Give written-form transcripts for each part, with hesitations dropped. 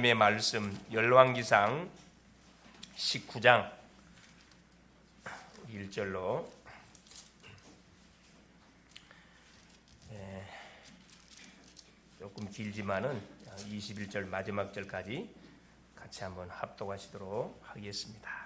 의 말씀 열왕기상 19장 1절로 조금 길지만은 21절 마지막 절까지 같이 한번 합독하시도록 하겠습니다.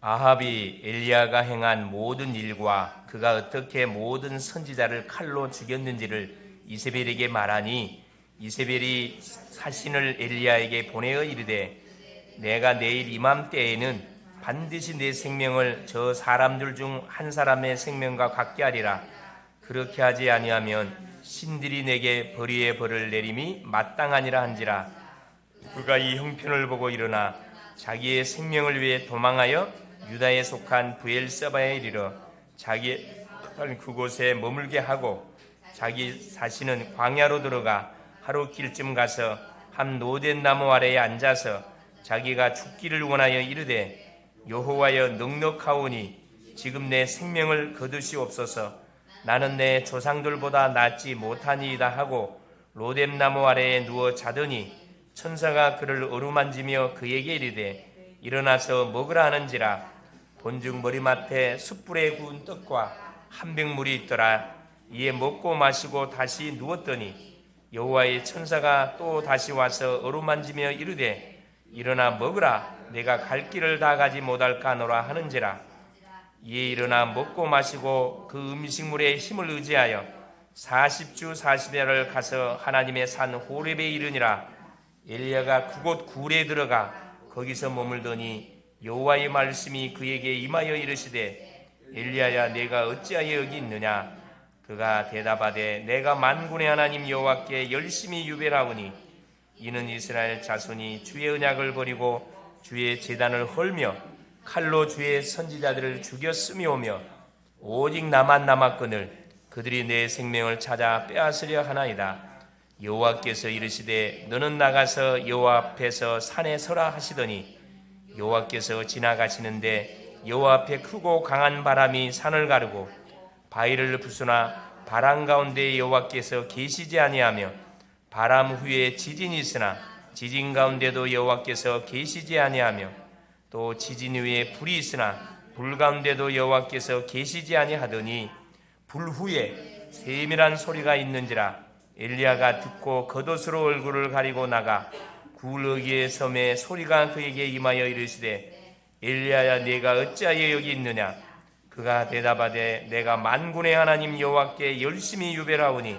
아합이 엘리야가 행한 모든 일과 그가 어떻게 모든 선지자를 칼로 죽였는지를 이세벨에게 말하니, 이세벨이 사신을 엘리야에게 보내어 이르되, 내가 내일 이맘때에는 반드시 내 생명을 저 사람들 중 한 사람의 생명과 같게 하리라. 그렇게 하지 아니하면 신들이 내게 벌이의 벌을 내림이 마땅하니라 한지라. 그가 이 형편을 보고 일어나 자기의 생명을 위해 도망하여 유다에 속한 브엘세바에 이르러 자기 그곳에 머물게 하고, 자기 자신은 광야로 들어가 하루 길쯤 가서 한 노된 나무 아래에 앉아서 자기가 죽기를 원하여 이르되, 여호와여 넉넉하오니 지금 내 생명을 거두시옵소서. 나는 내 조상들보다 낫지 못하니이다 하고 로뎀 나무 아래에 누워 자더니 천사가 그를 어루만지며 그에게 이르되, 일어나서 먹으라 하는지라. 본즉 머리맡에 숯불에 구운 떡과 한 병물이 있더라. 이에 먹고 마시고 다시 누웠더니 여호와의 천사가 또 다시 와서 어루만지며 이르되, 일어나 먹으라. 내가 갈 길을 다 가지 못할까 하노라 하는지라. 이에 일어나 먹고 마시고 그 음식물에 힘을 의지하여 40주 40야를 가서 하나님의 산 호렙에 이르니라. 엘리야가 그곳 굴에 들어가 거기서 머물더니 여호와의 말씀이 그에게 임하여 이르시되, 엘리야야 내가 어찌하여 여기 있느냐. 그가 대답하되, 내가 만군의 하나님 여호와께 열심히 유별하오니 이는 이스라엘 자손이 주의 언약을 버리고 주의 제단을 헐며 칼로 주의 선지자들을 죽였으며오며 오직 나만 남았거늘 그들이 내 생명을 찾아 빼앗으려 하나이다. 여호와께서 이르시되, 너는 나가서 여호와 앞에서 산에 서라 하시더니, 여호와께서 지나가시는데 여호와 앞에 크고 강한 바람이 산을 가르고 바위를 부수나 바람 가운데 여호와께서 계시지 아니하며, 바람 후에 지진이 있으나 지진 가운데도 여호와께서 계시지 아니하며, 또 지진 후에 불이 있으나 불 가운데도 여호와께서 계시지 아니하더니, 불 후에 세밀한 소리가 있는지라. 엘리야가 듣고 겉옷으로 얼굴을 가리고 나가 굴어기의 섬에 소리가 그에게 임하여 이르시되, 엘리야야 내가 어찌하여 여기 있느냐. 그가 대답하되, 내가 만군의 하나님 여호와께 열심히 유별하오니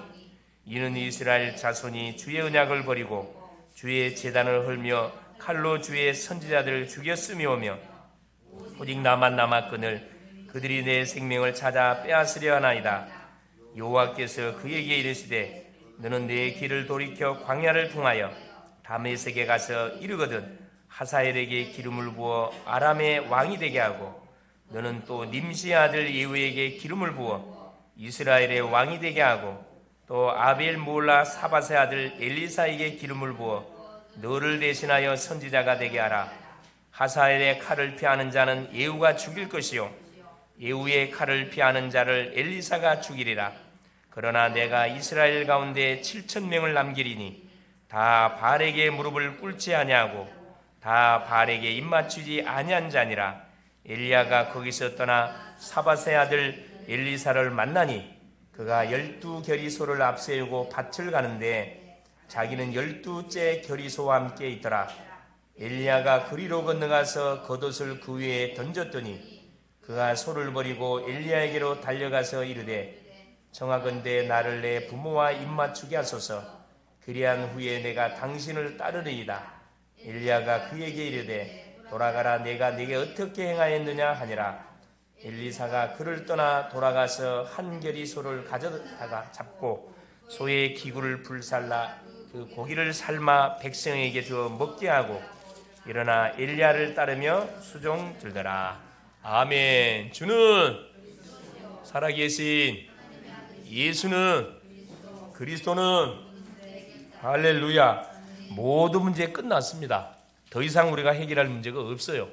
이는 이스라엘 자손이 주의 언약을 버리고 주의 제단을 헐며 칼로 주의 선지자들을 죽였으며오며 오직 나만 남았거늘 그들이 내 생명을 찾아 빼앗으려 하나이다. 여호와께서 그에게 이르시되, 너는 내 길을 돌이켜 광야를 통하여 다메섹에 가서 이르거든 하사엘에게 기름을 부어 아람의 왕이 되게 하고, 너는 또 님시의 아들 예후에게 기름을 부어 이스라엘의 왕이 되게 하고, 또 아벨 몰라 사밧의 아들 엘리사에게 기름을 부어 너를 대신하여 선지자가 되게 하라. 하사엘의 칼을 피하는 자는 예후가 죽일 것이요 예후의 칼을 피하는 자를 엘리사가 죽이리라. 그러나 내가 이스라엘 가운데 7,000명을 남기리니 다 바알에게 무릎을 꿇지 아니하고 다 바알에게 입맞추지 아니한 자니라. 엘리야가 거기서 떠나 사밧의 아들 엘리사를 만나니 그가 12겨리소를 앞세우고 밭을 가는데 자기는 12째 겨리소와 함께 있더라. 엘리야가 그리로 건너가서 겉옷을 그 위에 던졌더니 그가 소를 버리고 엘리야에게로 달려가서 이르되, 청하건대 나를 내 부모와 입맞추게 하소서. 그리한 후에 내가 당신을 따르리이다. 엘리야가 그에게 이르되, 돌아가라. 내가 네게 어떻게 행하였느냐 하니라. 엘리사가 그를 떠나 돌아가서 한 겨리소를 가져다가 잡고 소의 기구를 불살라 그 고기를 삶아 백성에게 주어 먹게 하고 일어나 엘리야를 따르며 수종 들더라. 아멘. 주는 살아계신 예수는 그리스도는 할렐루야. 모든 문제 끝났습니다. 더 이상 우리가 해결할 문제가 없어요.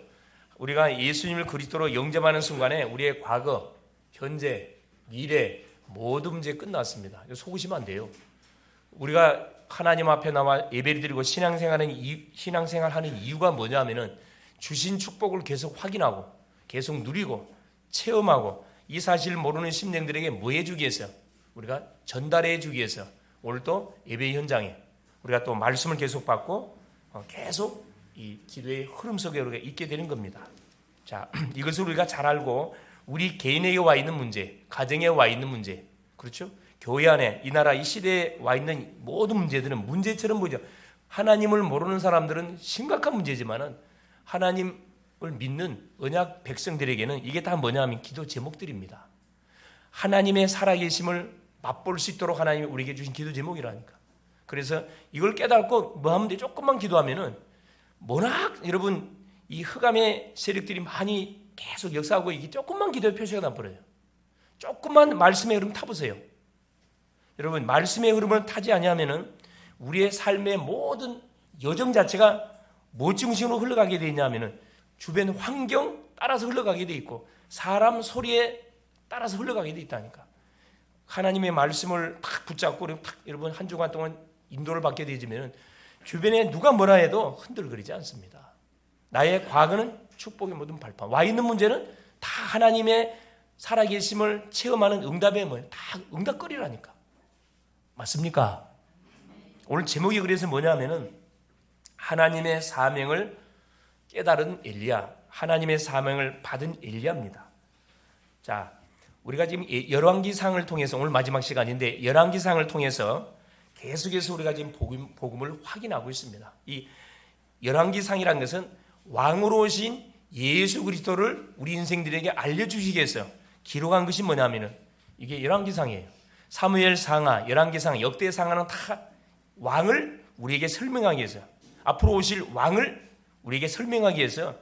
우리가 예수님을 그리스도로 영접하는 순간에 우리의 과거, 현재, 미래 모든 문제 끝났습니다. 속으시면 안 돼요. 우리가 하나님 앞에 나와 예배를 드리고 신앙생활하는 이유가 뭐냐면은 주신 축복을 계속 확인하고 계속 누리고 체험하고 이 사실을 모르는 심령들에게 뭐 해주기 위해서 우리가 전달해 주기 위해서 오늘 또 예배 현장에 우리가 또 말씀을 계속 받고 계속 이 기도의 흐름 속에 우리가 있게 되는 겁니다. 자, 이것을 우리가 잘 알고 우리 개인에게 와 있는 문제, 가정에 와 있는 문제, 그렇죠? 교회 안에 이 나라 이 시대에 와 있는 모든 문제들은 문제처럼 보이죠. 하나님을 모르는 사람들은 심각한 문제지만은 하나님을 믿는 언약 백성들에게는 이게 다 뭐냐면 기도 제목들입니다. 하나님의 살아계심을 맛볼 수 있도록 하나님이 우리에게 주신 기도 제목이라니까. 그래서 이걸 깨닫고 뭐 하면 돼? 조금만 기도하면은 워낙 여러분 이 흑암의 세력들이 많이 계속 역사하고 이게 조금만 기도의 표시가 나버려요. 조금만 말씀의 흐름 타보세요. 여러분 말씀의 흐름을 타지 아니하면은 우리의 삶의 모든 여정 자체가 뭐 중심으로 흘러가게 되어 있냐면은 주변 환경 따라서 흘러가게 돼 있고 사람 소리에 따라서 흘러가게 돼 있다니까. 하나님의 말씀을 탁 붙잡고 여러분 한 주간 동안 인도를 받게 되지면은 주변에 누가 뭐라 해도 흔들거리지 않습니다. 나의 과거는 축복의 모든 발판. 와 있는 문제는 다 하나님의 살아계심을 체험하는 응답의 뭐예요? 다 응답거리라니까. 맞습니까? 오늘 제목이 그래서 뭐냐면은 하나님의 사명을 깨달은 엘리야, 하나님의 사명을 받은 엘리야입니다. 자, 우리가 지금 열왕기상을 통해서 오늘 마지막 시간인데 열왕기상을 통해서 계속해서 우리가 지금 복음을 확인하고 있습니다. 이 열왕기상이라는 것은 왕으로 오신 예수 그리스도를 우리 인생들에게 알려주시기 위해서 기록한 것이 뭐냐면은 이게 열왕기상이에요. 사무엘상하, 열왕기상, 역대상하는 다 왕을 우리에게 설명하기 위해서 앞으로 오실 왕을 우리에게 설명하기 위해서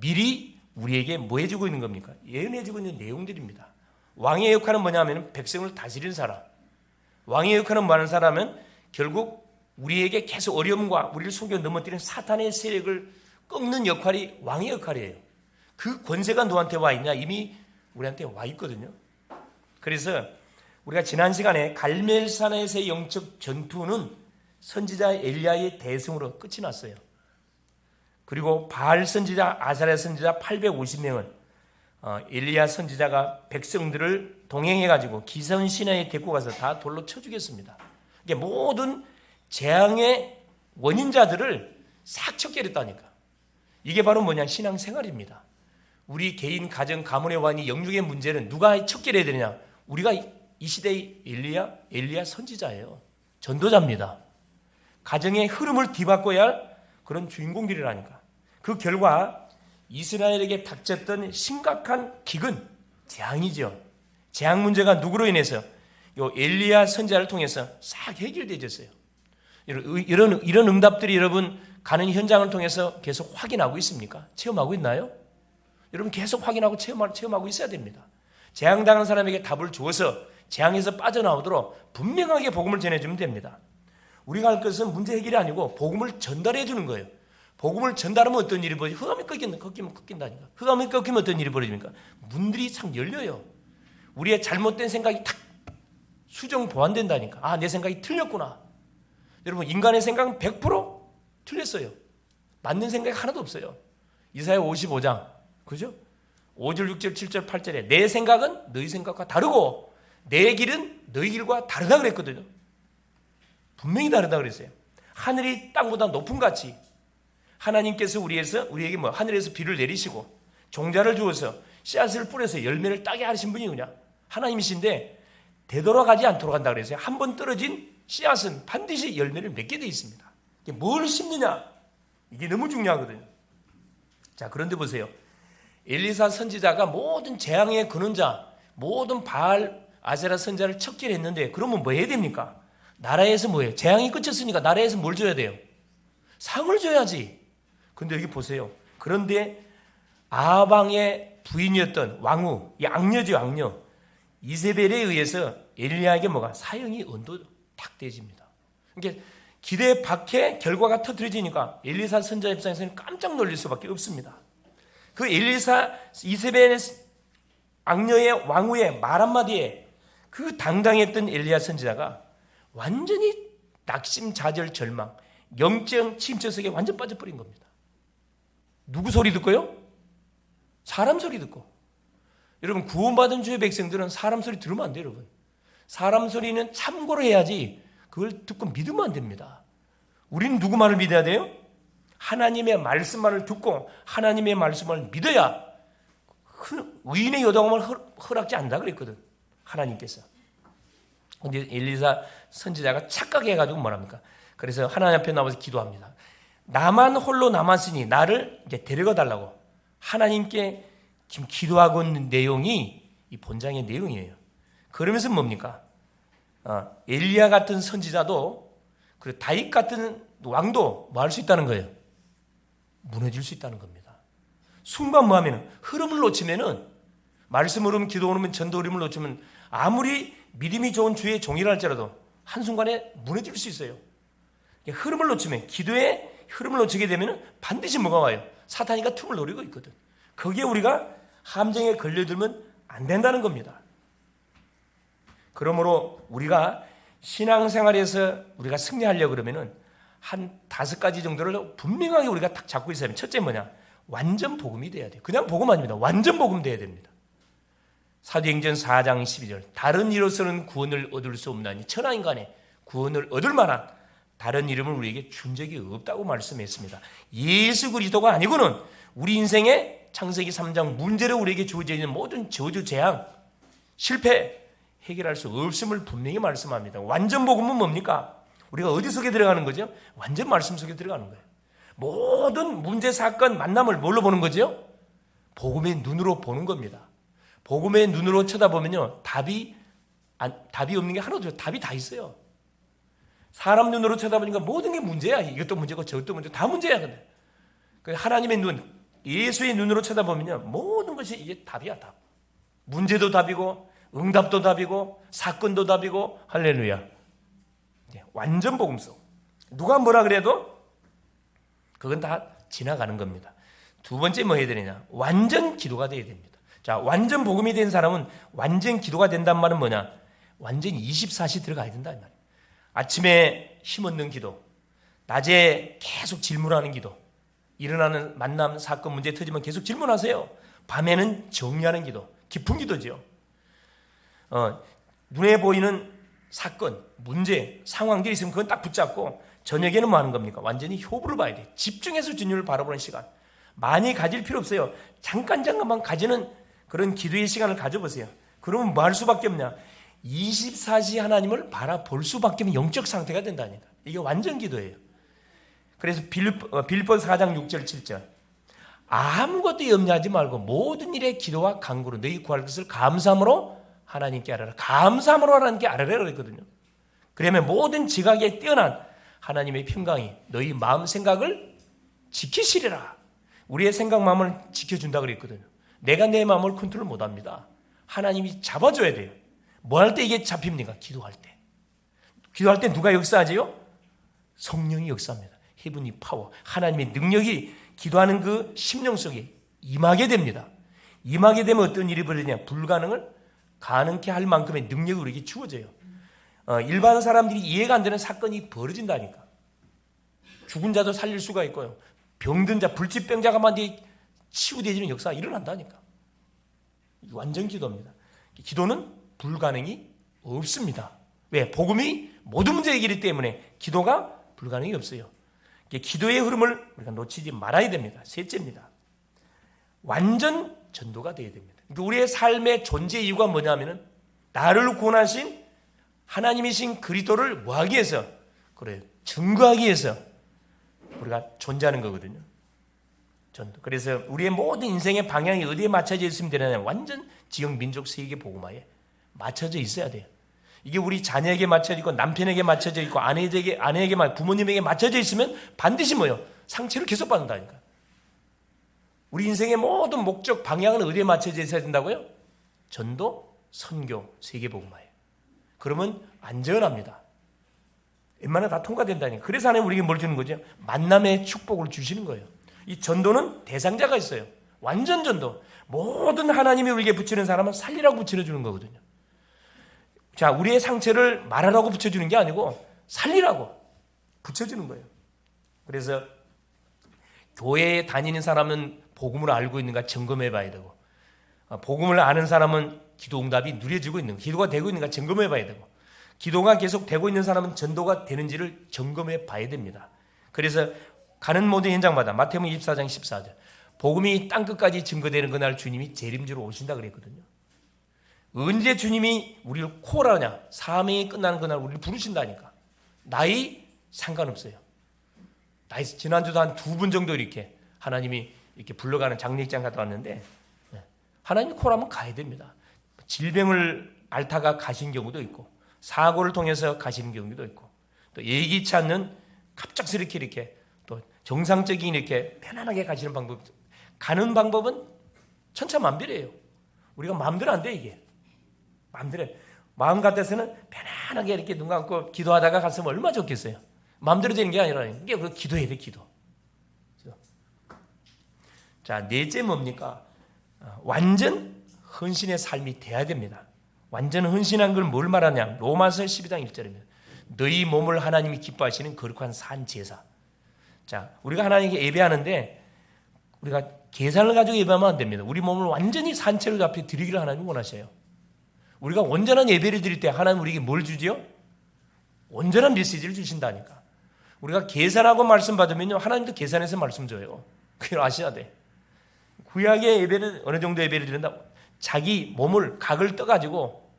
미리 우리에게 뭐 해주고 있는 겁니까? 예언해주고 있는 내용들입니다. 왕의 역할은 뭐냐면 백성을 다스리는 사람. 왕의 역할은 뭐 하는 사람은 결국 우리에게 계속 어려움과 우리를 속여 넘어뜨리는 사탄의 세력을 꺾는 역할이 왕의 역할이에요. 그 권세가 누구한테 와 있냐? 이미 우리한테 와 있거든요. 그래서 우리가 지난 시간에 갈멜산에서의 영적 전투는 선지자 엘리야의 대승으로 끝이 났어요. 그리고 바알 선지자, 아사랴 선지자 850명을 엘리야 선지자가 백성들을 동행해가지고 기선 시내에 데리고 가서 다 돌로 쳐 죽였습니다. 이게 모든 재앙의 원인자들을 싹 척결했다니까. 이게 바로 뭐냐? 신앙생활입니다. 우리 개인, 가정, 가문에 와 있는 영육의 문제는 누가 척결해야 되느냐? 우리가 이 시대의 엘리야 선지자예요. 전도자입니다. 가정의 흐름을 뒤바꿔야 할 그런 주인공들이라니까. 그 결과 이스라엘에게 닥쳤던 심각한 기근, 재앙이죠. 재앙 문제가 누구로 인해서 요 엘리야 선지자를 통해서 싹 해결되었어요. 이런 응답들이 여러분 가는 현장을 통해서 계속 확인하고 있습니까? 체험하고 있나요? 여러분 계속 확인하고 체험하고 있어야 됩니다. 재앙당한 사람에게 답을 주어서 재앙에서 빠져나오도록 분명하게 복음을 전해주면 됩니다. 우리가 할 것은 문제 해결이 아니고 복음을 전달해 주는 거예요. 복음을 전달하면 어떤 일이 벌어지죠? 흑암이 꺾인다니까. 흑암이 꺾이면 어떤 일이 벌어집니까? 문들이 참 열려요. 우리의 잘못된 생각이 탁 수정 보완된다니까. 아, 내 생각이 틀렸구나. 여러분 인간의 생각은 100% 틀렸어요. 맞는 생각이 하나도 없어요. 이사야 55장 그죠? 5절 6절 7절 8절에 내 생각은 너희 생각과 다르고 내 길은 너희 길과 다르다 그랬거든요. 분명히 다르다 그랬어요. 하늘이 땅보다 높은 같이 하나님께서 우리에게 하늘에서 비를 내리시고 종자를 주어서 씨앗을 뿌려서 열매를 따게 하신 분이 그냥 하나님이신데 되돌아가지 않도록 한다 그랬어요. 한 번 떨어진 씨앗은 반드시 열매를 맺게 되어 있습니다. 뭘 심느냐? 이게 너무 중요하거든요. 자, 그런데 보세요. 엘리사 선지자가 모든 재앙의 근원자, 모든 바알, 아세라 선지자를 척결했는데 그러면 뭐 해야 됩니까? 나라에서 뭐예요? 재앙이 끝쳤으니까 나라에서 뭘 줘야 돼요? 상을 줘야지. 근데 여기 보세요. 그런데 아방의 부인이었던 왕후, 이 악녀죠, 악녀. 이세벨에 의해서 엘리야에게 뭐가 사형이 탁 되집니다. 그러니까 기대 밖의 결과가 터뜨려지니까 엘리사 선지자 입장에서는 깜짝 놀랄 수밖에 없습니다. 그 엘리사 이세벨 악녀의 왕후의 말 한마디에 그 당당했던 엘리야 선지자가 완전히 낙심자절 절망, 영적 침체 속에 완전 빠져버린 겁니다. 누구 소리 듣고요? 사람 소리 듣고. 여러분, 구원받은 주의 백성들은 사람 소리 들으면 안 돼요, 여러분. 사람 소리는 참고로 해야지 그걸 듣고 믿으면 안 됩니다. 우리는 누구 말을 믿어야 돼요? 하나님의 말씀만을 듣고 하나님의 말씀을 믿어야 의인의 요동함을 허락지 않는다 그랬거든, 하나님께서. 근데 엘리사 선지자가 착각해가지고 뭐랍니까? 그래서 하나님 앞에 나와서 기도합니다. 나만 홀로 남았으니 나를 이제 데려가 달라고 하나님께 지금 기도하고 있는 내용이 이 본장의 내용이에요. 그러면서 뭡니까? 엘리야 같은 선지자도 그리고 다윗 같은 왕도 뭐 할 수 있다는 거예요? 무너질 수 있다는 겁니다. 순간 뭐 하면은 흐름을 놓치면은, 말씀 흐름, 기도 흐름, 전도 흐름을 놓치면 아무리 믿음이 좋은 주의 종이라 할지라도 한순간에 무너질 수 있어요. 흐름을 놓치면, 기도의 흐름을 놓치게 되면 반드시 뭐가 와요? 사탄이가 틈을 노리고 있거든. 거기에 우리가 함정에 걸려들면 안 된다는 겁니다. 그러므로 우리가 신앙생활에서 우리가 승리하려고 그러면은 한 5가지 정도를 분명하게 우리가 딱 잡고 있어야 합니다. 첫째 뭐냐? 완전 복음이 돼야 돼요. 그냥 복음 아닙니다. 완전 복음 돼야 됩니다. 사도행전 4장 12절, 다른 이로서는 구원을 얻을 수 없나니 천하인간의 구원을 얻을 만한 다른 이름을 우리에게 준 적이 없다고 말씀했습니다. 예수 그리스도가 아니고는 우리 인생의 창세기 3장 문제로 우리에게 주어져 있는 모든 저주, 재앙, 실패 해결할 수 없음을 분명히 말씀합니다. 완전 복음은 뭡니까? 우리가 어디 속에 들어가는 거죠? 완전 말씀 속에 들어가는 거예요. 모든 문제, 사건, 만남을 뭘로 보는 거죠? 복음의 눈으로 보는 겁니다. 복음의 눈으로 쳐다보면요, 답이 없는 게 하나도 없어요. 답이 다 있어요. 사람 눈으로 쳐다보니까 모든 게 문제야. 이것도 문제고 저것도 문제고 다 문제야. 근데 하나님의 눈, 예수의 눈으로 쳐다보면요, 모든 것이 이게 답이야, 답. 문제도 답이고 응답도 답이고 사건도 답이고. 할렐루야. 완전 복음서. 누가 뭐라 그래도 그건 다 지나가는 겁니다. 두 번째 뭐 해야 되느냐? 완전 기도가 돼야 됩니다. 자, 완전 복음이 된 사람은 완전 기도가 된다는 말은 뭐냐? 완전 24시 들어가야 된다 이 말이에요. 아침에 힘없는 기도, 낮에 계속 질문하는 기도, 일어나는 만남, 사건, 문제 터지면 계속 질문하세요. 밤에는 정리하는 기도, 깊은 기도죠. 눈에 보이는 사건, 문제, 상황들이 있으면 그건 딱 붙잡고 저녁에는 뭐 하는 겁니까? 완전히 효부를 봐야 돼. 집중해서 주님을 바라보는 시간. 많이 가질 필요 없어요. 잠깐만 가지는 그런 기도의 시간을 가져보세요. 그러면 뭐 할 수밖에 없냐? 24시 하나님을 바라볼 수밖에 없는 영적 상태가 된다니까. 이게 완전 기도예요. 그래서 빌립보서 4장 6절 7절, 아무것도 염려하지 말고 모든 일에 기도와 간구로 너희 구할 것을 감사함으로 하나님께 알아라. 감사함으로 하나님께 알아라 그랬거든요. 그러면 모든 지각에 뛰어난 하나님의 평강이 너희 마음 생각을 지키시리라. 우리의 생각 마음을 지켜준다 그랬거든요. 내가 내 마음을 컨트롤 못합니다. 하나님이 잡아줘야 돼요. 뭐 할 때 이게 잡힙니까? 기도할 때. 기도할 때 누가 역사하지요? 성령이 역사합니다. 헤븐리 파워, 하나님의 능력이 기도하는 그 심령 속에 임하게 됩니다. 임하게 되면 어떤 일이 벌어지냐? 불가능을 가능케 할 만큼의 능력이 우리에게 주어져요. 일반 사람들이 이해가 안 되는 사건이 벌어진다니까. 죽은 자도 살릴 수가 있고요. 병든 자, 불치병자가 만디 치유되지는 역사가 일어난다니까. 완전 기도입니다. 기도는 불가능이 없습니다. 왜? 복음이 모든 문제 해결이기 때문에 기도가 불가능이 없어요. 기도의 흐름을 우리가 놓치지 말아야 됩니다. 셋째입니다. 완전 전도가 되어야 됩니다. 우리의 삶의 존재 이유가 뭐냐면은 나를 구원하신 하나님이신 그리스도를 뭐하기 위해서? 그래요. 증거하기 위해서 우리가 존재하는 거거든요. 전도. 그래서 우리의 모든 인생의 방향이 어디에 맞춰져 있으면 되느냐? 완전 지역, 민족, 세계 복음화에 맞춰져 있어야 돼요. 이게 우리 자녀에게 맞춰져 있고 남편에게 맞춰져 있고 아내에게 부모님에게 맞춰져 있으면 반드시 뭐요? 상처를 계속 받는다니까. 우리 인생의 모든 목적 방향은 어디에 맞춰져 있어야 된다고요? 전도, 선교, 세계복음화예요. 그러면 안전합니다. 웬만하면 다 통과된다니까. 그래서 하나님 우리에게 뭘 주는 거죠? 만남의 축복을 주시는 거예요. 이 전도는 대상자가 있어요. 완전 전도. 모든 하나님이 우리에게 붙이는 사람은 살리라고 붙여주는 거거든요. 자, 우리의 상처를 말하라고 붙여주는 게 아니고 살리라고 붙여주는 거예요. 그래서 교회에 다니는 사람은 복음을 알고 있는가 점검해 봐야 되고, 복음을 아는 사람은 기도 응답이 누려지고 있는가, 기도가 되고 있는가 점검해 봐야 되고, 기도가 계속 되고 있는 사람은 전도가 되는지를 점검해 봐야 됩니다. 그래서 가는 모든 현장마다 마태복음 24장 14절 복음이 땅끝까지 증거되는 그날 주님이 재림주로 오신다 그랬거든요. 언제 주님이 우리를 콜하냐, 사명이 끝나는 그날 우리를 부르신다니까. 나이 상관없어요. 나이 지난주도 한 2분 정도 이렇게 하나님이 이렇게 불러가는 장례식장 갔다 왔는데, 하나님이 콜하면 가야 됩니다. 질병을 앓다가 가신 경우도 있고, 사고를 통해서 가시는 경우도 있고, 또 예기치 않는 갑작스럽게 이렇게 또 정상적인 이렇게 편안하게 가시는 방법, 가는 방법은 천차만별이에요. 우리가 마음대로 안 돼, 이게. 마음대로. 마음 같아서는 편안하게 이렇게 눈 감고 기도하다가 갔으면 얼마나 좋겠어요. 마음대로 되는 게 아니라 이게 기도해야 돼, 기도. 자, 넷째 뭡니까? 완전 헌신의 삶이 돼야 됩니다. 완전 헌신한 걸 뭘 말하냐? 로마서 12장 1절입니다. 너희 몸을 하나님이 기뻐하시는 거룩한 산 제사. 자, 우리가 하나님께 예배하는데 우리가 계산을 가지고 예배하면 안 됩니다. 우리 몸을 완전히 산채로 앞에 드리기를 하나님 원하셔요. 우리가 온전한 예배를 드릴 때 하나님 우리에게 뭘 주지요? 온전한 메시지를 주신다니까. 우리가 계산하고 말씀 받으면요, 하나님도 계산해서 말씀 줘요. 그걸 아셔야 돼. 구약의 예배는 어느 정도 예배를 드린다? 자기 몸을 각을 떠가지고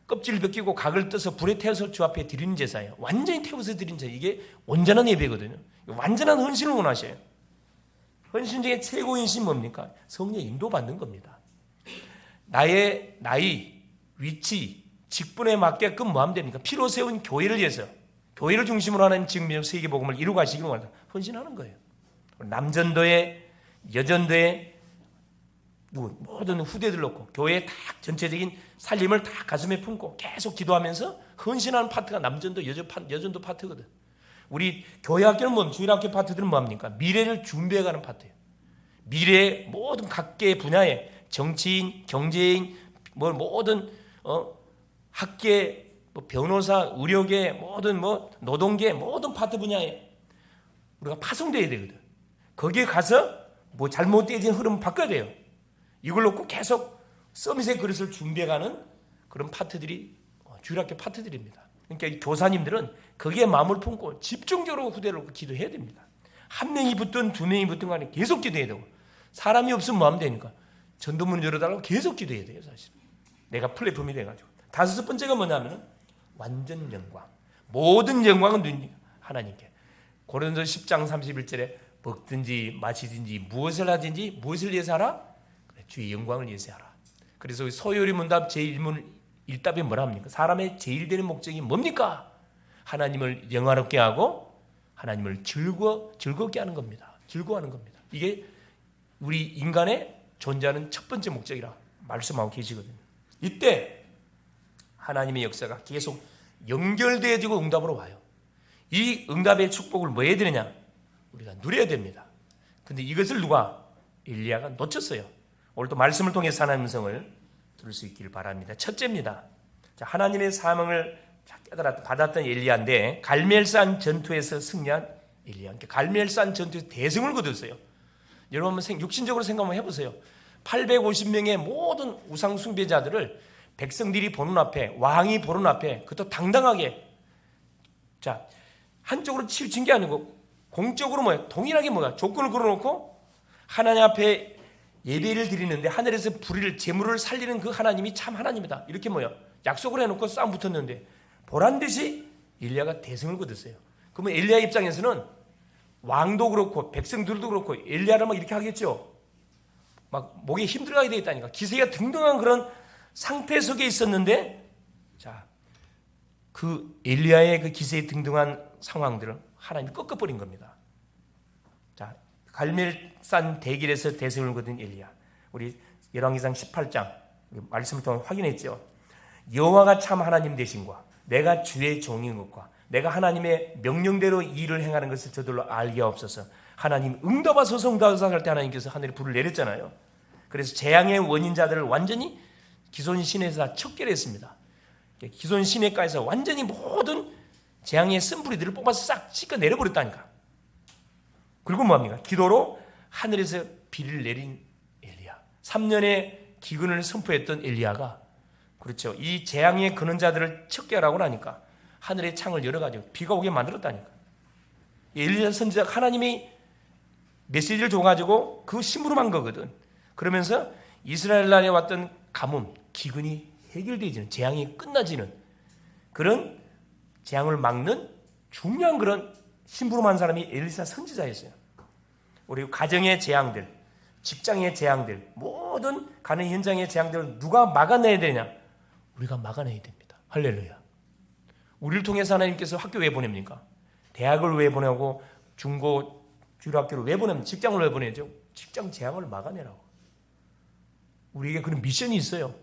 껍질을 벗기고 각을 떠서 불에 태워서 주 앞에 드리는 제사예요. 완전히 태워서 드리는 제사. 이게 온전한 예배거든요. 완전한 헌신을 원하셔요. 헌신 중에 최고 헌신 뭡니까? 성령 인도받는 겁니다. 나의 나이, 위치, 직분에 맞게끔 뭐 하면 됩니까? 피로 세운 교회를 위해서, 교회를 중심으로 하는 지금 세계복음을 이루고 가시기를 원한다. 헌신하는 거예요. 남전도에, 여전도에 모든 후대들 놓고 교회의 다 전체적인 살림을 다 가슴에 품고 계속 기도하면서 헌신하는 파트가 남전도, 여전도 파트거든. 우리 교회 학교는 뭐, 주일학교 파트들은 뭐합니까? 미래를 준비해가는 파트예요. 미래의 모든 각계의 분야에 정치인, 경제인, 모든 학계, 변호사, 의료계, 모든 노동계, 모든 파트 분야에 우리가 파송돼야 되거든. 거기에 가서 잘못되어진 흐름을 바꿔야 돼요. 이걸 놓고 계속 서밋의 그릇을 준비해가는 그런 파트들이 주일학교 파트들입니다. 그러니까 이 교사님들은 거기에 마음을 품고 집중적으로 후대를 놓고 기도해야 됩니다. 한 명이 붙든 두 명이 붙든 간에 계속 기도해야 되고, 사람이 없으면 뭐 하면 되니까 전도문을 열어달라고 계속 기도해야 돼요. 사실 내가 플랫폼이 돼가지고. 다섯 번째가 뭐냐면 완전 영광. 모든 영광은 하나님께. 고린도서 10장 31절에 먹든지 마시든지 무엇을 하든지 무엇을 위해서 하라? 주의 영광을 위해서 하라. 그래서 소요리 문답 제1문 1답이 뭐라 합니까? 사람의 제일 되는 목적이 뭡니까? 하나님을 영화롭게 하고 하나님을 즐겁게 하는 겁니다. 즐거워하는 겁니다. 이게 우리 인간의 존재하는 첫 번째 목적이라 말씀하고 계시거든요. 이때 하나님의 역사가 계속 연결되어지고 응답으로 와요. 이 응답의 축복을 뭐 해야 되느냐? 우리가 누려야 됩니다. 근데 이것을 누가? 엘리야가 놓쳤어요. 오늘 또 말씀을 통해서 하나님의 음성을 들을 수 있기를 바랍니다. 첫째입니다. 자, 하나님의 사명을 받았던 엘리야인데 갈멜산 전투에서 승리한 엘리야. 그러니까 갈멜산 전투에서 대승을 거뒀어요. 여러분 육신적으로 생각 한번 해보세요. 850명의 모든 우상 숭배자들을 백성들이 보는 앞에, 왕이 보는 앞에 그것도 당당하게, 자, 한쪽으로 치우친 게 아니고 공적으로 동일하게 조건을 걸어놓고 하나님 앞에 예배를 드리는데 하늘에서 불을 제물을 살리는 그 하나님이 참 하나님이다. 이렇게 약속을 해놓고 싸움 붙었는데 보란 듯이 엘리야가 대승을 거뒀어요. 그러면 엘리야 입장에서는 왕도 그렇고 백성들도 그렇고 엘리야를 이렇게 하겠죠. 목에 힘들어가게 되겠다니까. 기세가 등등한 그런 상태 속에 있었는데, 자, 그 엘리야의 그 기세에 등등한 상황들을 하나님이 꺾어버린 겁니다. 자, 갈멜산 대길에서 대승을 거둔 엘리야. 우리 열왕기상 18장 말씀을 통해 확인했죠. 여호와가 참 하나님 되신과 내가 주의 종인 것과 내가 하나님의 명령대로 일을 행하는 것을 저들로 알게 하옵소서. 하나님 응답하소서 응답하소서 할 때 하나님께서 하늘에 불을 내렸잖아요. 그래서 재앙의 원인자들을 완전히 기손 시내에서 다 척결했습니다. 기손 시내가에서 완전히 모든 재앙의 쓴뿌리들을 뽑아서 싹 씻어 내려버렸다니까. 그리고 뭐합니까? 기도로 하늘에서 비를 내린 엘리야. 3년의 기근을 선포했던 엘리야가, 그렇죠, 이 재앙의 근원자들을 척결하고 나니까 하늘의 창을 열어가지고 비가 오게 만들었다니까. 엘리야 선지자가 하나님이 메시지를 줘가지고 그 심부름한 거거든. 그러면서 이스라엘 나라에 왔던 가뭄, 기근이 해결되지는, 재앙이 끝나지는 그런 재앙을 막는 중요한 그런 심부름한 사람이 엘리사 선지자였어요. 우리 가정의 재앙들, 직장의 재앙들, 모든 가는 현장의 재앙들을 누가 막아내야 되냐? 우리가 막아내야 됩니다. 할렐루야. 우리를 통해서 하나님께서 학교 왜 보냅니까? 대학을 왜 보내고 중고 주일학교를 왜 보냅니까? 직장을 왜 보내죠? 직장 재앙을 막아내라고. 우리에게 그런 미션이 있어요.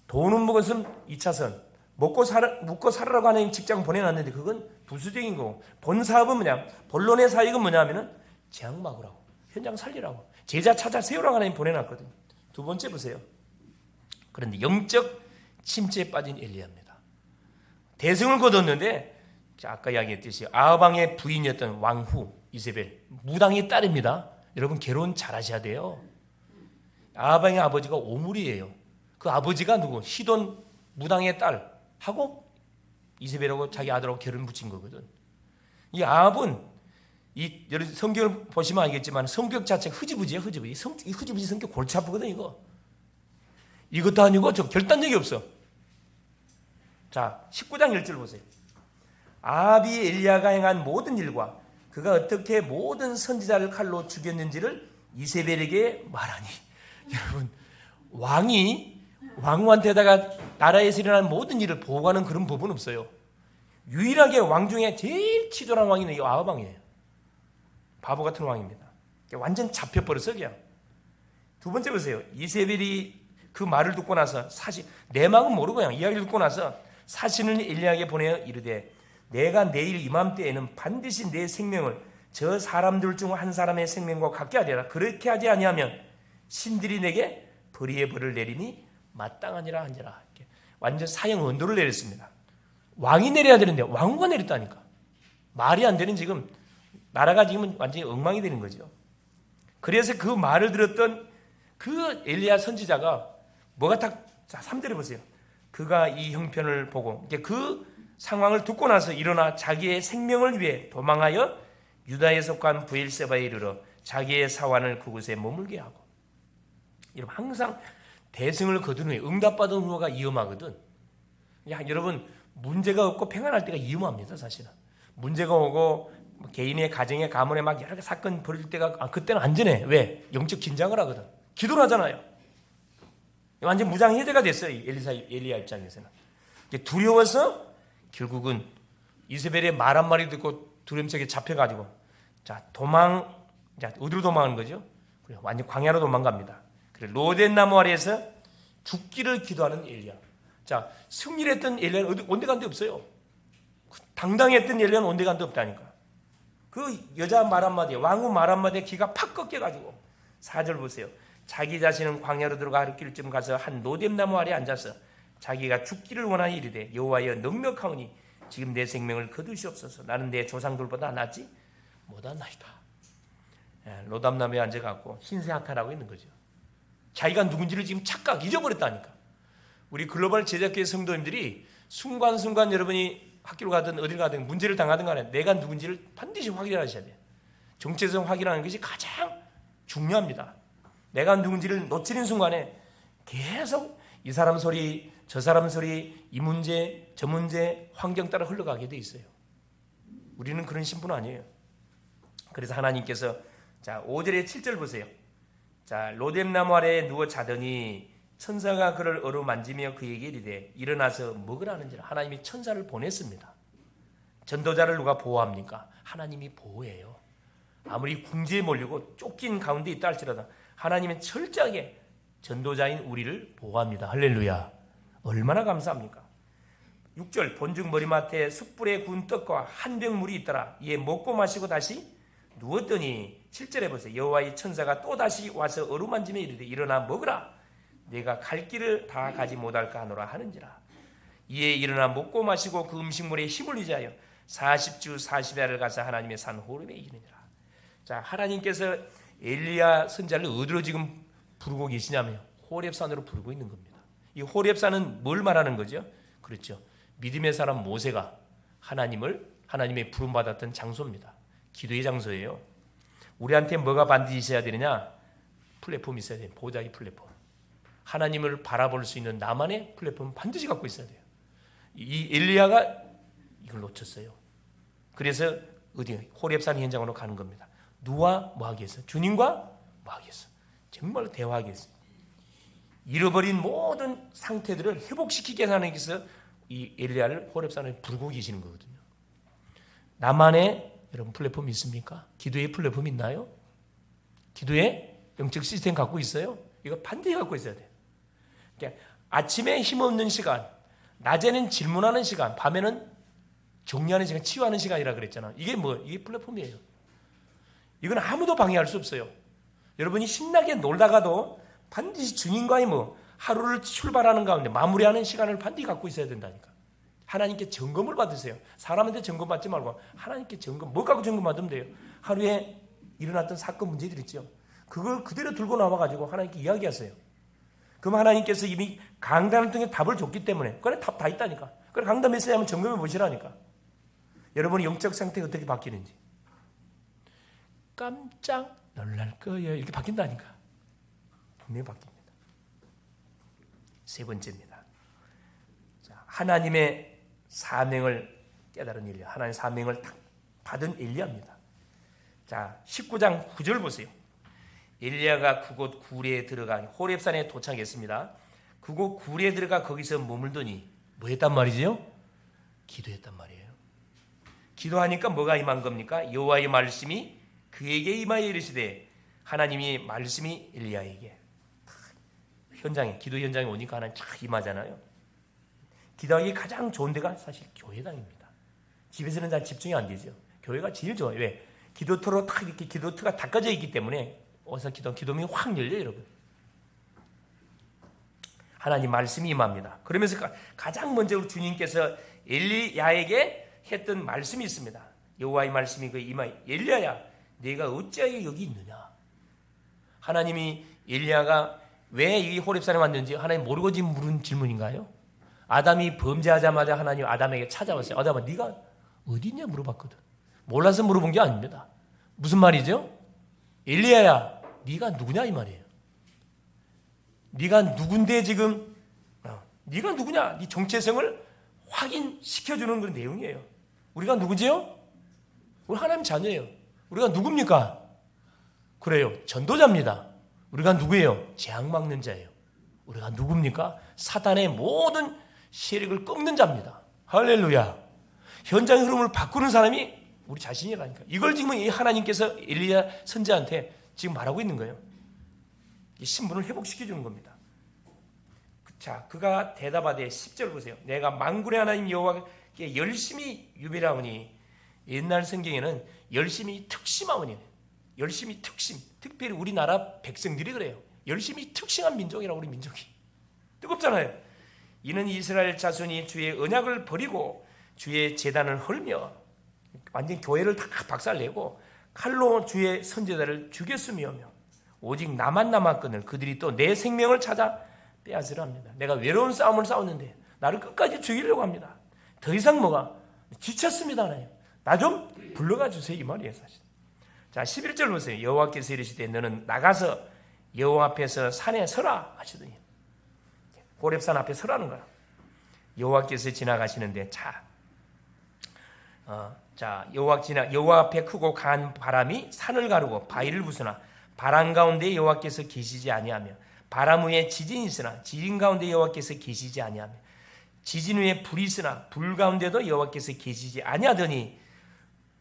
돈은 먹었으면 2차선, 먹고 살으라고 하는 직장 보내놨는데 그건 부수적인 거고, 본 사업은 뭐냐? 본론의 사역은 뭐냐 하면은 재앙 막으라고, 현장 살리라고, 제자 찾아 세우라고 하나님 보내놨거든요. 두 번째 보세요. 그런데 영적 침체에 빠진 엘리야입니다. 대승을 거뒀는데, 아까 이야기했듯이 아방의 부인이었던 왕후 이세벨, 무당의 딸입니다. 여러분 결혼 잘하셔야 돼요. 아방의 아버지가 오므리예요. 그 아버지가 누구? 시돈 무당의 딸하고 이세벨하고 자기 아들하고 결혼 붙인 거거든. 이 아합은 이 성경을 보시면 알겠지만 성격 자체가 흐지부지야. 흐지부지. 이 흐지부지 성격 골치 아프거든 이거. 이것도 아니고 저 결단력이 없어. 자, 19장 1절 보세요. 아합이 엘리야가 행한 모든 일과 그가 어떻게 모든 선지자를 칼로 죽였는지를 이세벨에게 말하니. 여러분, 왕이 왕후한테다가 나라에서 일어난 모든 일을 보고하는 그런 법은 없어요. 유일하게 왕 중에 제일 치졸한 왕이 이 아합 왕이에요. 바보 같은 왕입니다. 완전 잡혀버려서 그냥. 두 번째 보세요. 이세벨이 그 말을 듣고 나서, 사실 내 마음은 모르고 그냥 이야기를 듣고 나서 사신을 엘리야에게 보내어 이르되, 내가 내일 이맘때에는 반드시 내 생명을 저 사람들 중 한 사람의 생명과 같게 하리라. 그렇게 하지 아니하면 신들이 내게 벌이의 벌을 내리니 마땅하니라 한지라. 완전 사형 언도를 내렸습니다. 왕이 내려야 되는데 왕후가 내렸다니까. 말이 안 되는, 지금 나라가 지금 완전히 엉망이 되는 거죠. 그래서 그 말을 들었던 그 엘리야 선지자가 뭐가 딱, 자, 3절에 보세요. 그가 이 형편을 보고 그 상황을 듣고 나서 일어나 자기의 생명을 위해 도망하여 유다에 속한 브엘세바에 이르러 자기의 사환을 그곳에 머물게 하고. 여러분, 항상 대승을 거둔 후에 응답받은 후가 위험하거든. 여러분, 문제가 없고 평안할 때가 위험합니다. 사실은 문제가 오고 개인의 가정의 가문에 막 여러 개 사건 벌일 때가, 그때는 안전해. 왜? 영적 긴장을 하거든. 기도를 하잖아요. 완전 무장해제가 됐어요. 엘리야 입장에서는. 두려워서 결국은 이세벨의 말 한마디 듣고 두려움 속에 잡혀가지고, 자, 어디로 도망하는 거죠? 완전 광야로 도망갑니다. 그래, 로덴 나무 아래에서 죽기를 기도하는 엘리야. 자, 승리를 했던 엘리야는 온데간데 없어요. 당당했던 엘리야는 온데간데 없다니까. 그 여자 말 한마디에, 왕후 말 한마디에 기가 팍 꺾여가지고, 4절 보세요. 자기 자신은 광야로 들어가 하루길쯤 가서 한 로뎀나무 아래 앉아서 자기가 죽기를 원하니 이르되, 여호와여 넉넉하오니 지금 내 생명을 거두시옵소서. 나는 내 조상들보다 낫지 못하나이다. 로담나무에 앉아갖고 신세한탄하고 있는 거죠. 자기가 누군지를 지금 착각 잊어버렸다니까. 우리 글로벌 제자교회 성도님들이 순간순간 여러분이 학교를 가든 어딜 가든 문제를 당하든 간에 내가 누군지를 반드시 확인하셔야 돼요. 정체성 확인하는 것이 가장 중요합니다. 내가 누군지를 놓치는 순간에 계속 이 사람 소리, 저 사람 소리, 이 문제, 저 문제, 환경 따라 흘러가게 돼 있어요. 우리는 그런 신분 아니에요. 그래서 하나님께서, 자, 5절에 7절 보세요. 자, 로뎀나무 아래에 누워 자더니 천사가 그를 어루만지며 그에게 이르되, 일어나서 먹으라는지라. 하나님이 천사를 보냈습니다. 전도자를 누가 보호합니까? 하나님이 보호해요. 아무리 궁지에 몰리고 쫓긴 가운데 있다 할지라도 하나님은 철저하게 전도자인 우리를 보호합니다. 할렐루야. 얼마나 감사합니까? 6절, 본즉 머리맡에 숯불에 구운 떡과 한 병 물이 있더라. 이에 먹고 마시고 다시 누웠더니 7절에 보세요. 여호와의 천사가 또다시 와서 어루만지며 이르되 일어나 먹으라. 내가 갈 길을 다 가지 못할까 하노라 하는지라. 이에 일어나 먹고 마시고 그 음식물에 힘을 의지하여 40주 40야를 가서 하나님의 산 호렙에 이르니라. 자, 하나님께서 엘리야 선지자를 어디로 지금 부르고 계시냐면 호렙산으로 부르고 있는 겁니다. 이 호렙산은 뭘 말하는 거죠? 그렇죠. 믿음의 사람 모세가 하나님의 부름 받았던 장소입니다. 기도의 장소예요. 우리한테 뭐가 반드시 있어야 되느냐? 플랫폼이 있어야 돼요. 보좌의 플랫폼. 하나님을 바라볼 수 있는 나만의 플랫폼 반드시 갖고 있어야 돼요. 이 엘리야가 이걸 놓쳤어요. 그래서 어디 호렙산 현장으로 가는 겁니다. 누와 뭐 하겠어? 주님과 뭐 하겠어? 정말 대화하겠어. 잃어버린 모든 상태들을 회복시키게 하나님께서 이 엘리야를 호렙산에 부르고 계시는 거거든요. 나만의 여러분 플랫폼이 있습니까? 기도의 플랫폼 있나요? 기도의 영적 시스템 갖고 있어요? 이거 반드시 갖고 있어야 돼요. 그러니까 아침에 힘없는 시간, 낮에는 질문하는 시간, 밤에는 정리하는 시간, 치유하는 시간이라 그랬잖아. 이게 이게 플랫폼이에요. 이건 아무도 방해할 수 없어요. 여러분이 신나게 놀다가도 반드시 주님과의 하루를 출발하는 가운데 마무리하는 시간을 반드시 갖고 있어야 된다니까. 하나님께 점검을 받으세요. 사람한테 점검 받지 말고 하나님께 점검, 뭐 갖고 점검 받으면 돼요. 하루에 일어났던 사건 문제들 있죠. 그걸 그대로 들고 나와가지고 하나님께 이야기하세요. 그럼 하나님께서 이미 강단을 통해 답을 줬기 때문에 그래 답 다 있다니까. 그래 강단 메시지 하면 점검해 보시라니까. 여러분의 영적 상태가 어떻게 바뀌는지 깜짝 놀랄 거예요. 이렇게 바뀐다니까. 분명히 바뀝니다. 세 번째입니다. 자, 하나님의 사명을 깨달은 엘리야. 하나님의 사명을 받은 엘리야입니다. 자, 19장 9절 보세요. 엘리야가 그곳 굴에 들어가 호렙산에 도착했습니다. 그곳 굴에 들어가 거기서 머물더니 뭐 했단 말이죠? 기도했단 말이에요. 기도하니까 뭐가 임한 겁니까? 여호와의 말씀이 그에게 임하여 이르시되 하나님이 말씀이 엘리야에게 기도 현장에 오니까 하나님 쫙 임하잖아요. 기도하기 가장 좋은 데가 사실 교회당입니다. 집에서는 잘 집중이 안 되죠. 교회가 제일 좋아요. 왜? 기도터로 딱 이렇게 기도터가 닦아져 있기 때문에 어디서 기도문이 확 열려요, 여러분. 하나님 말씀이 임합니다. 그러면서 가장 먼저 주님께서 엘리야에게 했던 말씀이 있습니다. 여호와의 말씀이 그 임하여 엘리야야 네가 어찌하여 여기 있느냐. 하나님이 엘리야가 왜 이 호렙산에 왔는지 하나님 모르고 지금 물은 질문인가요? 아담이 범죄하자마자 하나님 아담에게 찾아왔어요. 아담아 네가 어디 있냐 물어봤거든. 몰라서 물어본 게 아닙니다. 무슨 말이죠? 엘리야야 네가 누구냐 이 말이에요. 네가 누군데 지금 네가 누구냐 네 정체성을 확인시켜주는 그런 내용이에요. 우리가 누구지요? 우리 하나님 자녀예요. 우리가 누굽니까? 그래요. 전도자입니다. 우리가 누구예요? 재앙 막는 자예요. 우리가 누굽니까? 사단의 모든 세력을 꺾는 자입니다. 할렐루야. 현장의 흐름을 바꾸는 사람이 우리 자신이라니까. 이걸 지금 이 하나님께서 엘리야 선지자한테 지금 말하고 있는 거예요. 이 신분을 회복시켜주는 겁니다. 자, 그가 대답하되 10절 보세요. 내가 만군의 하나님 여호와께 열심히 유배하오니 옛날 성경에는 열심히 특심하오니 열심히 특심, 특별히 우리나라 백성들이 그래요. 열심히 특심한 민족이라고 우리 민족이. 뜨겁잖아요. 이는 이스라엘 자손이 주의 언약을 버리고 주의 제단을 헐며 완전 교회를 다 박살내고 칼로 주의 선지자를 죽였으며 오직 나만 남았거늘 그들이 또 내 생명을 찾아 빼앗으려 합니다. 내가 외로운 싸움을 싸웠는데 나를 끝까지 죽이려고 합니다. 더 이상 뭐가 지쳤습니다. 나 좀 불러가 주세요 이 말이에요 사실. 자 11절 보세요. 여호와께서 이르시되 너는 나가서 여호와 앞에서 산에 서라 하시더니 호렙산 앞에 서라는 거야. 여호와께서 지나가시는데 여호와 앞에 크고 강한 바람이 산을 가르고 바위를 부수나 바람 가운데 여호와께서 계시지 아니하며 바람 위에 지진이 있으나 지진 가운데 여호와께서 계시지 아니하며 지진 위에 불이 있으나 불 가운데도 여호와께서 계시지 아니하더니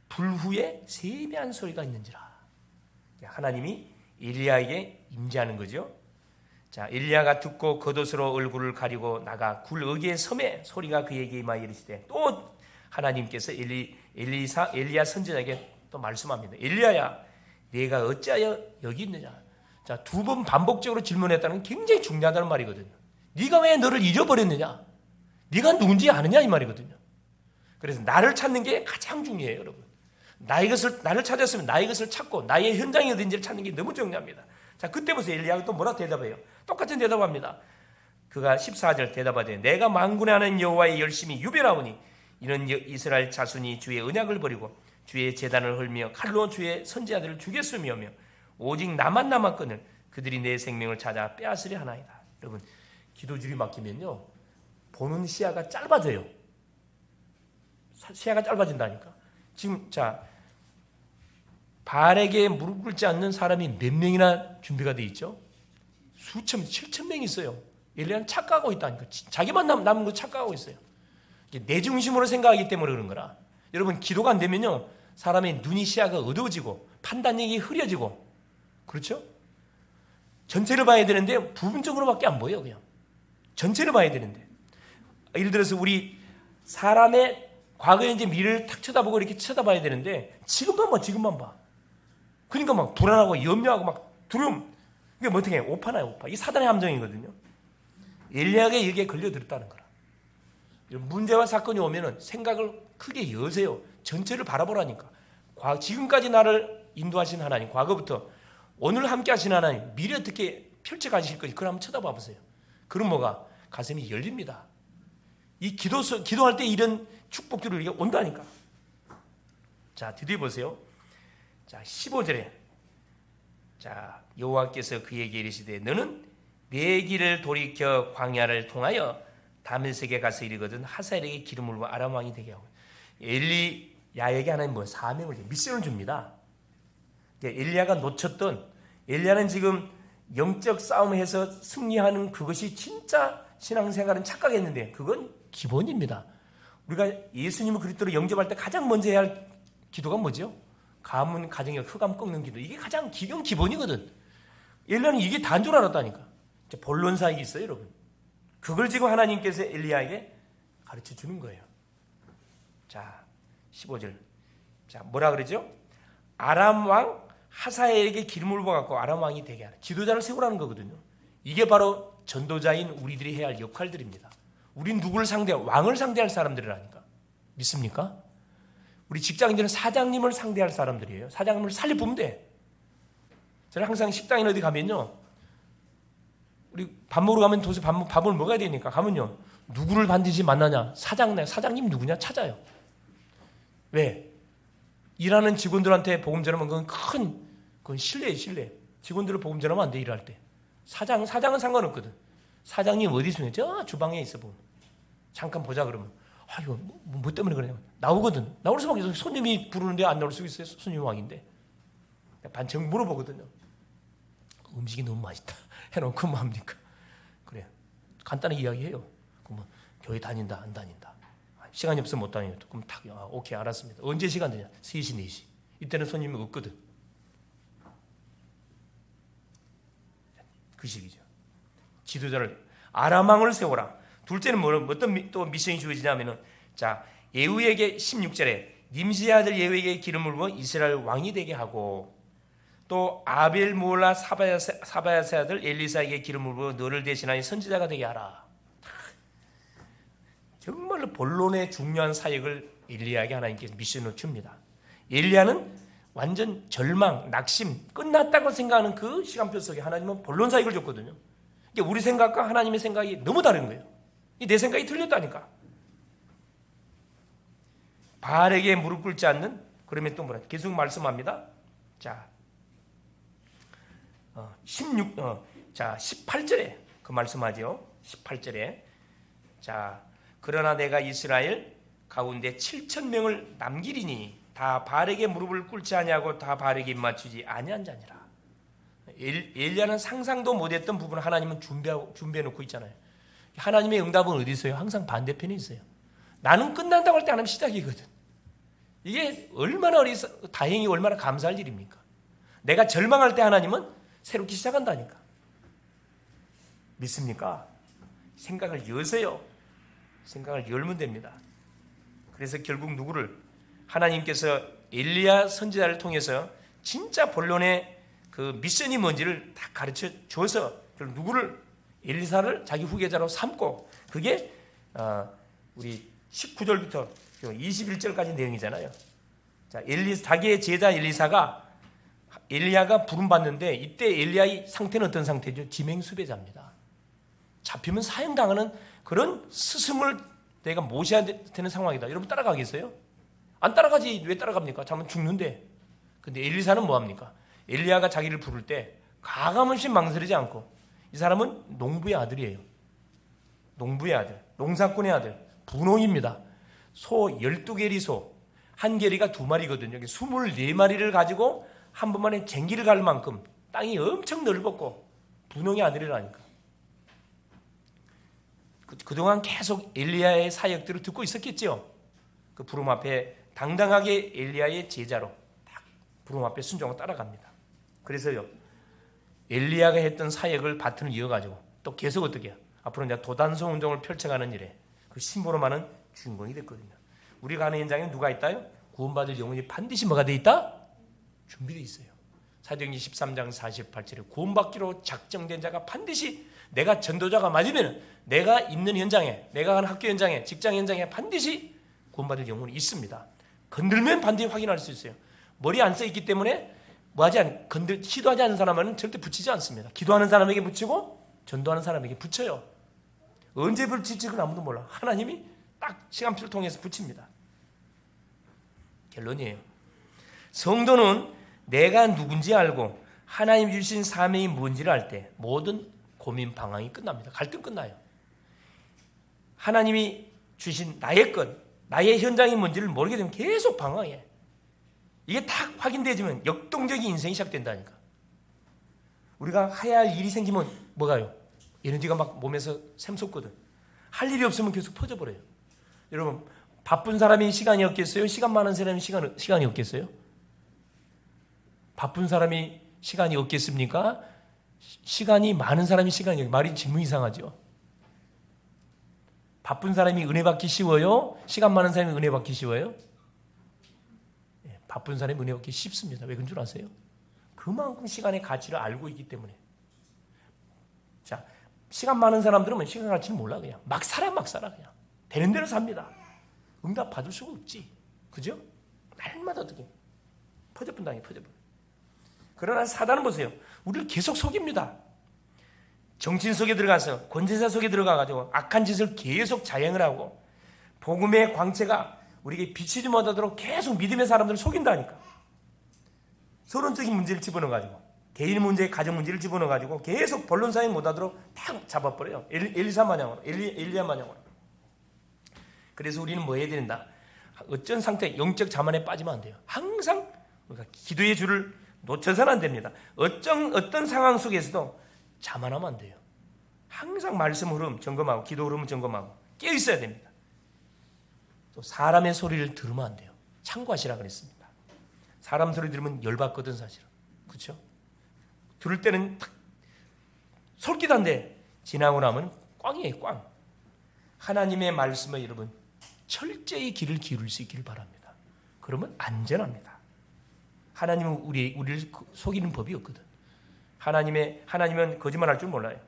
불 후에 세미한 소리가 있는지라. 하나님이 엘리야에게 임재하는 거죠. 자, 엘리야가 듣고 겉옷으로 얼굴을 가리고 나가 굴 어귀에 섬에 소리가 그에게 임하여 이르시되 또 하나님께서 엘리야 선지자에게 또 말씀합니다. 엘리야야, 네가 어찌하여 여기 있느냐. 자, 2번 반복적으로 질문했다는 게 굉장히 중요하다는 말이거든요. 네가 왜 너를 잊어버렸느냐? 네가 누군지 아느냐 이 말이거든요. 그래서 나를 찾는 게 가장 중요해요, 여러분. 나를 찾았으면 나의 것을 찾고 나의 현장이 어딘지를 찾는 게 너무 중요합니다. 자, 그때 보세요. 엘리야가 또 뭐라 대답해요? 똑같은 대답합니다. 그가 14절 대답하되 내가 만군의 하나님 여호와의 열심히 유별하오니 이는 이스라엘 자손이 주의 언약을 버리고 주의 제단을 헐며 칼로 주의 선지자들을 죽였으며 오직 나만 남았거늘 그들이 내 생명을 찾아 빼앗으려 하나이다. 여러분, 기도줄이 막히면요 보는 시야가 짧아져요. 시야가 짧아진다니까. 지금 자, 바알에게 무릎 꿇지 않는 사람이 몇 명이나 준비가 돼 있죠? 수천, 7천 명이 있어요. 엘리야는 착각하고 있다니까. 자기만 남은 거 착각하고 있어요. 내 중심으로 생각하기 때문에 그런 거라. 여러분, 기도가 안 되면요 사람의 눈이 시야가 어두워지고 판단력이 흐려지고, 그렇죠? 전체를 봐야 되는데 부분적으로밖에 안 보여요. 그냥 전체를 봐야 되는데, 예를 들어서 우리 사람의 과거에 이제 미래를 탁 쳐다보고 이렇게 쳐다봐야 되는데 지금만 봐. 그러니까 막 불안하고 염려하고 막 두려움. 이게 뭐 어떻게 해? 오파나요, 오파. 이게 사단의 함정이거든요. 엘리야에게 여기에 걸려들었다는 거라. 문제와 사건이 오면은 생각을 크게 여세요. 전체를 바라보라니까. 지금까지 나를 인도하신 하나님, 과거부터 오늘 함께 하신 하나님, 미래 어떻게 펼쳐가실 건지 그걸 한번 쳐다봐 보세요. 그럼 뭐가? 가슴이 열립니다. 이 기도할 때 이런 축복들을 이게 온다니까. 자, 드디어 보세요. 자, 15절에 자, 여호와께서 그에게 이르시되 너는 내 길을 돌이켜 광야를 통하여 다메섹에 가서 이르거든 하사엘에게 기름을 부어 아람 왕이 되게 하고. 엘리야에게 하나님 뭐 사명을 미션을 줍니다. 엘리야가 놓쳤던, 엘리야는 지금 영적 싸움에서 승리하는 그것이 진짜 신앙생활은 착각했는데 그건 기본입니다. 우리가 예수님을 그리스도로 영접할 때 가장 먼저 해야 할 기도가 뭐죠? 가문, 가정의 흑암 꺾는 기도. 이게 가장 기본이거든. 엘리야는 이게 다인 줄 알았다니까. 본론사역이 있어요, 여러분. 그걸 지금 하나님께서 엘리야에게 가르쳐 주는 거예요. 자, 15절. 자, 뭐라 그러죠? 아람 왕 하사엘에게 기름을 부어갖고 아람 왕이 되게 하라. 지도자를 세우라는 거거든요. 이게 바로 전도자인 우리들이 해야 할 역할들입니다. 우린 누구를 왕을 상대할 사람들이라니까. 믿습니까? 우리 직장인들은 사장님을 상대할 사람들이에요. 사장님을 살려보면 돼. 저는 항상 식당이나 어디 가면요, 우리 밥 먹으러 가면 도대체 밥을 먹어야 되니까 가면요, 누구를 반드시 만나냐? 사장님 누구냐? 찾아요. 왜? 일하는 직원들한테 복음 전하면 그건 신뢰예요, 신뢰. 직원들을 복음 전하면 안 돼, 일할 때. 사장은 상관없거든. 사장님 어디 있으면 저 주방에 있어 보면. 잠깐 보자 그러면. 아, 이거 뭐 때문에 그러냐? 나오거든. 나올 수밖에 없어. 손님이 부르는데 안 나올 수 있어요. 손님 왕인데. 반청 물어보거든요. 음식이 너무 맛있다. 해놓고 뭐 합니까? 그래. 간단하게 이야기해요. 그럼 교회 다닌다, 안 다닌다. 시간이 없으면 못 다녀요. 그럼 탁, 오케이, 알았습니다. 언제 시간 되냐? 3시, 4시. 이때는 손님이 없거든. 그 시기죠. 지도자를, 아람 왕을 세워라. 둘째는 어떤 또 미션이 주어지냐면은, 자, 예후에게 16절에 님시의 아들 예후에게 기름을 부어 이스라엘 왕이 되게 하고, 또 아벨 모라 사바야스 아들 엘리사에게 기름을 부어 너를 대신하여 선지자가 되게 하라. 정말로 본론의 중요한 사역을 엘리야에게 하나님께서 미션으로 줍니다. 엘리야는 완전 절망, 낙심, 끝났다고 생각하는 그 시간표 속에 하나님은 본론 사역을 줬거든요. 이게 우리 생각과 하나님의 생각이 너무 다른 거예요. 내 생각이 틀렸다니까. 바알에게 무릎 꿇지 않는, 그러면 또 뭐라? 계속 말씀합니다. 자, 18절에 그 말씀하죠. 18절에 자, 그러나 내가 이스라엘 가운데 7,000명을 남기리니 다 바알에게 무릎을 꿇지 아니하고 다 바알에게 입맞추지 아니한 자니라. 엘리야는 상상도 못했던 부분을 하나님은 준비해 놓고 있잖아요. 하나님의 응답은 어디 있어요? 항상 반대편에 있어요. 나는 끝난다고 할 때 하나님 시작이거든. 이게 얼마나 다행히 얼마나 감사할 일입니까? 내가 절망할 때 하나님은 새롭게 시작한다니까. 믿습니까? 생각을 여세요. 생각을 열면 됩니다. 그래서 결국 누구를? 하나님께서 엘리야 선지자를 통해서 진짜 본론의 그 미션이 뭔지를 다 가르쳐 줘서 누구를 엘리사를 자기 후계자로 삼고 그게 우리 19절부터 21절까지 내용이잖아요. 자, 자기의 제자 엘리야가 부름 받는데 이때 엘리야의 상태는 어떤 상태죠? 지맹수배자입니다. 잡히면 사형당하는 그런 스승을 내가 모셔야 되는 상황이다. 여러분 따라가겠어요? 안 따라가지. 왜 따라갑니까? 자면 죽는데. 근데 엘리사는 뭐합니까? 엘리야가 자기를 부를 때 가감없이 망설이지 않고, 이 사람은 농부의 아들이에요. 농부의 아들, 농사꾼의 아들, 분홍입니다. 소 12개리 소, 한 개리가 2마리거든요. 24마리를 가지고 한 번만에 쟁기를 갈 만큼 땅이 엄청 넓었고 분홍의 아들이라니까. 그동안 계속 엘리야의 사역들을 듣고 있었겠죠. 그 부름 앞에 당당하게 엘리야의 제자로 딱 부름 앞에 순종하고 따라갑니다. 그래서요, 엘리야가 했던 사역을 바튼을 이어가지고 또 계속 어떻게 해요? 앞으로 이제 도단성 운동을 펼쳐가는 일에 그 심보로 많은 주인공이 됐거든요. 우리가 가는 현장에 누가 있다요? 구원받을 영혼이 반드시 뭐가 돼 있다? 준비되어 있어요. 사도행전 13장 48절에 구원받기로 작정된 자가 반드시, 내가 전도자가 맞으면 내가 있는 현장에, 내가 가는 학교 현장에, 직장 현장에 반드시 구원받을 영혼이 있습니다. 건들면 반드시 확인할 수 있어요. 머리 안 써 있기 때문에 기도하지 않는 사람은 절대 붙이지 않습니다. 기도하는 사람에게 붙이고 전도하는 사람에게 붙여요. 언제 붙일지 그건 아무도 몰라. 하나님이 딱 시간표를 통해서 붙입니다. 결론이에요. 성도는 내가 누군지 알고 하나님 주신 사명이 뭔지를 알 때 모든 고민 방황이 끝납니다. 갈등 끝나요. 하나님이 주신 나의 것, 나의 현장이 뭔지를 모르게 되면 계속 방황해. 이게 딱 확인되지만 역동적인 인생이 시작된다니까. 우리가 해야 할 일이 생기면 뭐가요? 에너지가 막 몸에서 샘솟거든. 할 일이 없으면 계속 퍼져버려요. 여러분, 바쁜 사람이 시간이 없겠어요? 시간 많은 사람이 시간이 없겠어요? 바쁜 사람이 시간이 없겠습니까? 시간이 많은 사람이 시간이 없겠어요? 말이 질문 이상하죠? 바쁜 사람이 은혜 받기 쉬워요? 시간 많은 사람이 은혜 받기 쉬워요? 바쁜 사람이 은혜 받기 쉽습니다. 왜 그런 줄 아세요? 그만큼 시간의 가치를 알고 있기 때문에. 자, 시간 많은 사람들은 시간 가치를 몰라. 그냥 막 살아 그냥. 되는 대로 삽니다. 응답 받을 수가 없지. 그죠? 날마다 어떻게 퍼져분당해. 그러나 사단은 보세요. 우리를 계속 속입니다. 정치인 속에 들어가서, 권세자 속에 들어가가지고 악한 짓을 계속 자행을 하고 복음의 광채가 우리에게 비치지 못하도록 계속 믿음의 사람들을 속인다니까. 서론적인 문제를 집어넣어가지고, 개인 문제, 가정 문제를 집어넣어가지고 계속 본론 사용 못하도록 딱 잡아버려요. 엘리야 마냥으로. 그래서 우리는 뭐 해야 된다? 어쩐 상태, 영적 자만에 빠지면 안 돼요. 항상 우리가 기도의 줄을 놓쳐서는 안 됩니다. 어떤 상황 속에서도 자만하면 안 돼요. 항상 말씀 흐름 점검하고 기도 흐름 점검하고 깨어 있어야 됩니다. 또 사람의 소리를 들으면 안 돼요. 참고하시라 그랬습니다. 사람 소리 들으면 열받거든 사실은. 그렇죠? 들을 때는 탁 솔깃한데 지나고 나면 꽝이에요. 꽝. 하나님의 말씀에 여러분 철저히 귀를 기울일 수 있기를 바랍니다. 그러면 안전합니다. 하나님은 우리를 속이는 법이 없거든. 하나님은 거짓말할 줄 몰라요.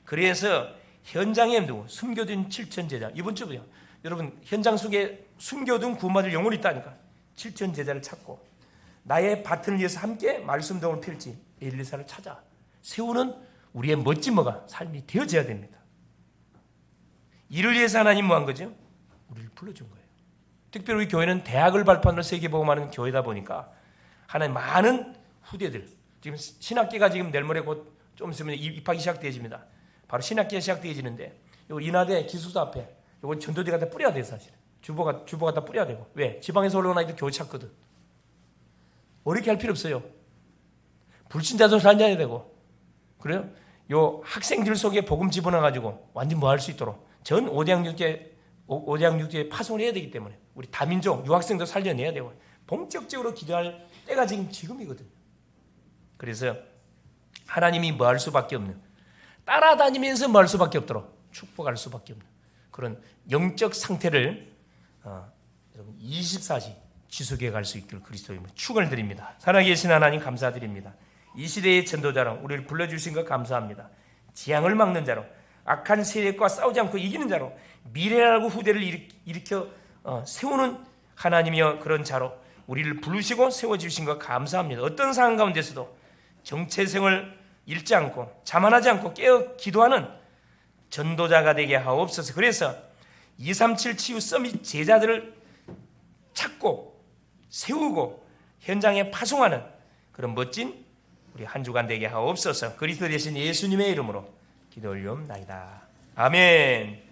그래서 현장에 두고 숨겨둔 7천 제자, 이번 주도요. 여러분 현장 속에 숨겨둔 구원받을 영혼이 있다니까. 7천 제자를 찾고 나의 밭을 위해서 함께 말씀동을 펼지 엘리사를 찾아 세우는 우리의 멋진 삶이 되어져야 됩니다. 이를 위해서 하나님 뭐 한 거죠? 우리를 불러준 거예요. 특별히 우리 교회는 대학을 발판으로 세계복음하는 교회다 보니까 하나님 많은 후대들, 지금 신학기가 지금 내일 모레 곧 좀 있으면 입학이 시작되어집니다. 바로 신학기가 시작되어지는데 요 인하대 기숙사 앞에 요건 전도대가 다 뿌려야 돼요. 사실 주보가 다 뿌려야 되고. 왜? 지방에서 올라온 아이들 교회 찾거든. 어렵게 할 필요 없어요. 불신자도 살려야 되고. 그래요? 요 학생들 속에 복음 집어넣어가지고 완전 뭐 할 수 있도록 전 5대학 6제 파송을 해야 되기 때문에 우리 다민족 유학생도 살려내야 되고 본격적으로 기도할 때가 지금이거든요. 그래서 하나님이 뭐 할 수밖에 없는, 따라다니면서 뭐 할 수밖에 없도록 축복할 수밖에 없는 그런 영적 상태를 여러분 24시 지속해 갈 수 있길 그리스도의 이름으로 축원드립니다. 살아계신 하나님 감사드립니다. 이 시대의 전도자로 우리를 불러주신 것 감사합니다. 지향을 막는 자로, 악한 세력과 싸우지 않고 이기는 자로, 미래라고 후대를 일으켜 세우는 하나님이여 그런 자로 우리를 부르시고 세워주신 것 감사합니다. 어떤 상황 가운데서도 정체성을 잃지 않고 자만하지 않고 깨어 기도하는 전도자가 되게 하옵소서. 그래서 237 치유 서밋 제자들을 찾고 세우고 현장에 파송하는 그런 멋진 우리 한 주간 되게 하옵소서. 그리스도 되신 예수님의 이름으로 기도 올리옵나이다. 아멘.